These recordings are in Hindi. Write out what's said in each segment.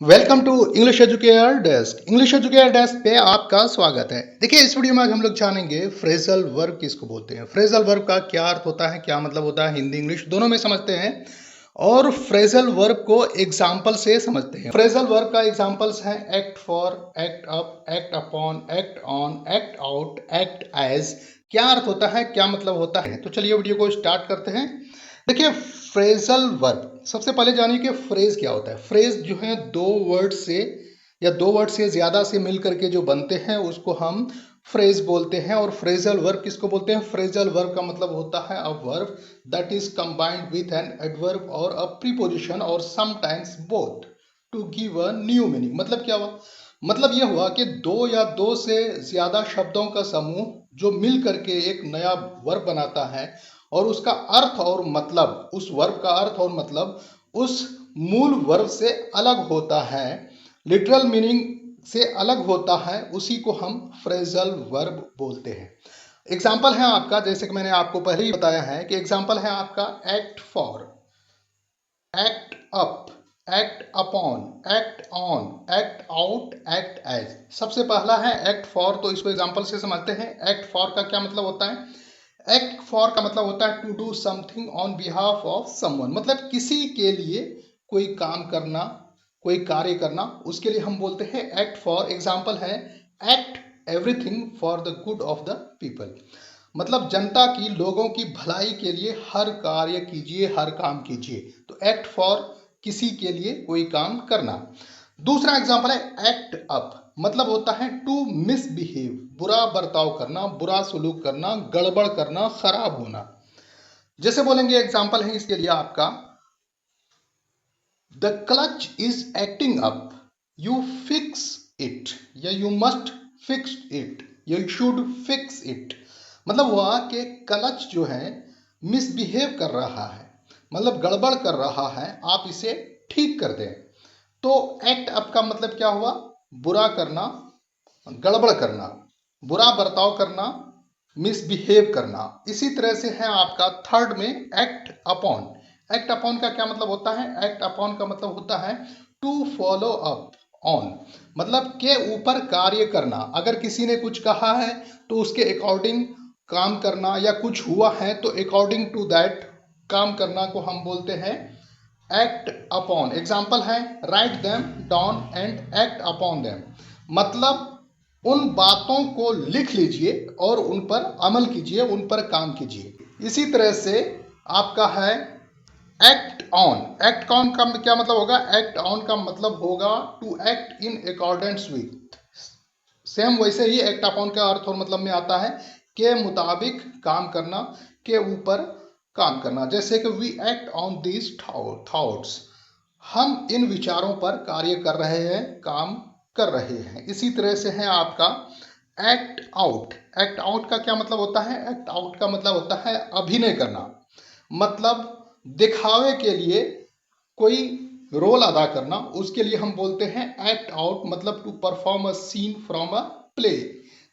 Welcome to English Educare Desk. English Educare Desk पे आपका स्वागत है। देखिए, इस वीडियो में आज हम लोग जानेंगे फ्रेजल वर्ब किसको बोलते हैं, फ्रेजल वर्ब का क्या अर्थ होता है, क्या मतलब होता है, हिंदी इंग्लिश दोनों में समझते हैं और फ्रेजल वर्ब को एग्जाम्पल से समझते हैं। फ्रेजल वर्ब का एग्जाम्पल्स हैं act for, act up, act upon, act on, act out, act as. क्या अर्थ होता है, क्या मतलब होता है, तो चलिए वीडियो को स्टार्ट करते हैं। देखिए, फ्रेजल वर्ब सबसे पहले जानिए कि फ्रेज क्या होता है। फ्रेज जो है दो वर्ड से या दो वर्ड से ज्यादा से मिल करके जो बनते हैं उसको हम फ्रेज बोलते हैं। और फ्रेजल वर्ब किसको बोलते हैं? फ्रेजल वर्ब का मतलब होता है a verb that is combined with an adverb और अ प्रीपोजिशन और sometimes both to give a new meaning. मतलब क्या हुआ? मतलब यह हुआ कि दो या दो से ज्यादा शब्दों का समूह जो मिल करके एक नया वर्ब बनाता है और उसका अर्थ और मतलब, उस वर्ब का अर्थ और मतलब उस मूल वर्ब से अलग होता है, लिटरल मीनिंग से अलग होता है, उसी को हम फ्रेजल वर्ब बोलते हैं। एग्जाम्पल है आपका, जैसे कि मैंने आपको पहले ही बताया है कि एग्जाम्पल है आपका act for, act up, act upon, act on, act out, act as. सबसे पहला है एक्ट फॉर, तो इसको एग्जाम्पल से समझते हैं। एक्ट फॉर का क्या मतलब होता है? एक्ट फॉर का मतलब होता है to do something on behalf of someone, मतलब किसी के लिए कोई काम करना, कोई कार्य करना, उसके लिए हम बोलते हैं एक्ट फॉर। एग्जाम्पल है act everything for the good of the people, मतलब जनता की, लोगों की भलाई के लिए हर कार्य कीजिए, हर काम कीजिए। तो एक्ट फॉर किसी के लिए कोई काम करना। दूसरा एग्जाम्पल है एक्ट अप, मतलब होता है टू मिसबिहेव, बुरा बर्ताव करना, बुरा सलूक करना, गड़बड़ करना, खराब होना। जैसे बोलेंगे, एग्जाम्पल है इसके लिए आपका the clutch is acting up, you fix it, या you must fix it, you should fix it. मतलब हुआ कि क्लच जो है मिसबिहेव कर रहा है, मतलब गड़बड़ कर रहा है, आप इसे ठीक कर दें। तो एक्ट अप का मतलब क्या हुआ? बुरा करना, गड़बड़ करना, बुरा बर्ताव करना, मिसबिहेव करना। इसी तरह से है आपका थर्ड में एक्ट अपॉन। एक्ट अपॉन का क्या मतलब होता है? एक्ट अपॉन का मतलब होता है टू फॉलो अप ऑन, मतलब के ऊपर कार्य करना। अगर किसी ने कुछ कहा है तो उसके अकॉर्डिंग काम करना, या कुछ हुआ है तो अकॉर्डिंग टू दैट काम करना को हम बोलते हैं एक्ट अपॉन। एग्जाम्पल है write them down and act upon them, मतलब उन बातों को लिख लीजिए और उन पर अमल कीजिए, उन पर काम कीजिए। इसी तरह से आपका है एक्ट ऑन। एक्ट ऑन का क्या मतलब होगा? एक्ट ऑन का मतलब होगा to act in accordance with. Same वैसे ही एक्ट अपॉन का अर्थ और मतलब में आता है के मुताबिक काम करना, के ऊपर काम करना। जैसे कि we act on these thoughts, हम इन विचारों पर कार्य कर रहे हैं, काम कर रहे हैं। इसी तरह से है आपका एक्ट आउट। एक्ट आउट का क्या मतलब होता है? एक्ट आउट का मतलब होता है अभिनय करना, मतलब दिखावे के लिए कोई रोल अदा करना, उसके लिए हम बोलते हैं एक्ट आउट, मतलब to perform a scene from a play.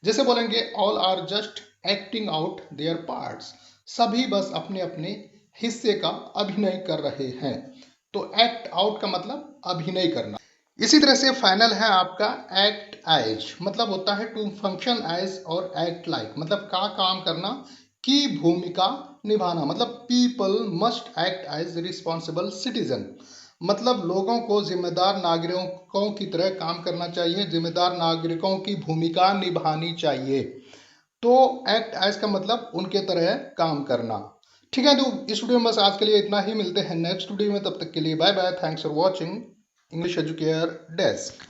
जैसे बोलेंगे all are just acting out their parts, सभी बस अपने अपने हिस्से का अभिनय कर रहे हैं। तो एक्ट आउट का मतलब अभिनय करना। इसी तरह से फाइनल है आपका एक्ट एज, मतलब होता है टू फंक्शन एज और एक्ट लाइक, मतलब का काम करना, की भूमिका निभाना। मतलब people must act as responsible citizen, मतलब लोगों को जिम्मेदार नागरिकों की तरह काम करना चाहिए, जिम्मेदार नागरिकों की भूमिका निभानी चाहिए। तो एक्ट एज का मतलब उनके तरह काम करना। ठीक है, तो इस वीडियो में बस आज के लिए इतना ही। मिलते हैं नेक्स्ट वीडियो में, तब तक के लिए bye bye. Thanks for watching English Educare desk.